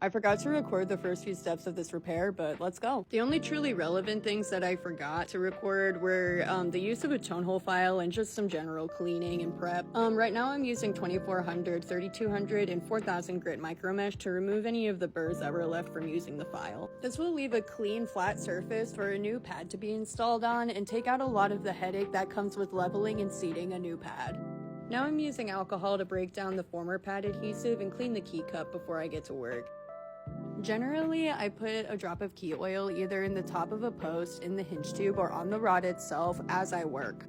I forgot to record the first few steps of this repair, but let's go. The only truly relevant things that I forgot to record were the use of a tone hole file and just some general cleaning and prep. Right now I'm using 2400, 3200, and 4000 grit micromesh to remove any of the burrs that were left from using the file. This will leave a clean, flat surface for a new pad to be installed on and take out a lot of the headache that comes with leveling and seating a new pad. Now I'm using alcohol to break down the former pad adhesive and clean the key cup before I get to work. Generally, I put a drop of key oil either in the top of a post, in the hinge tube, or on the rod itself as I work.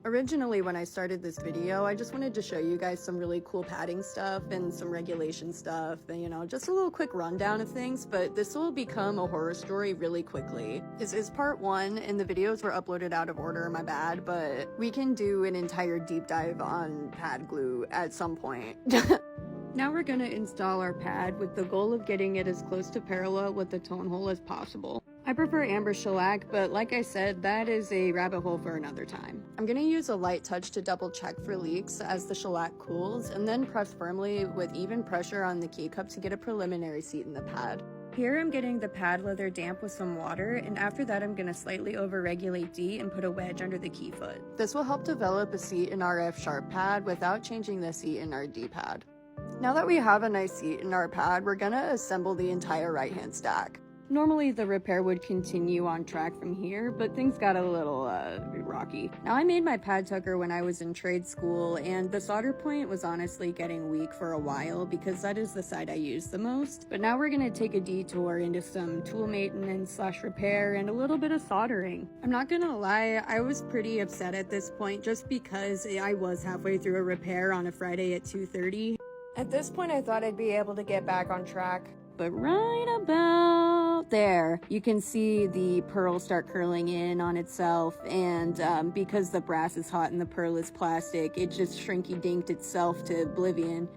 Originally, when I started this video, I just wanted to show you guys some really cool padding stuff and some regulation stuff and, you know, just a little quick rundown of things, but this will become a horror story really quickly. This is part 1, and the videos were uploaded out of order, my bad, but we can do an entire deep dive on pad glue at some point. Now we're going to install our pad with the goal of getting it as close to parallel with the tone hole as possible. I prefer amber shellac, but like I said, that is a rabbit hole for another time. I'm going to use a light touch to double check for leaks as the shellac cools, and then press firmly with even pressure on the key cup to get a preliminary seat in the pad. Here I'm getting the pad leather damp with some water, and after that I'm going to slightly over-regulate D and put a wedge under the key foot. This will help develop a seat in our F sharp pad without changing the seat in our D pad. Now that we have a nice seat in our pad, we're gonna assemble the entire right-hand stack. Normally the repair would continue on track from here, but things got a little rocky. Now I made my pad tucker when I was in trade school, and the solder point was honestly getting weak for a while because that is the side I use the most. But now we're gonna take a detour into some tool maintenance / repair and a little bit of soldering. I'm not gonna lie, I was pretty upset at this point just because I was halfway through a repair on a Friday at 2:30. At this point, I thought I'd be able to get back on track, but right about there, you can see the pearl start curling in on itself, and because the brass is hot and the pearl is plastic, it just shrinky-dinked itself to oblivion.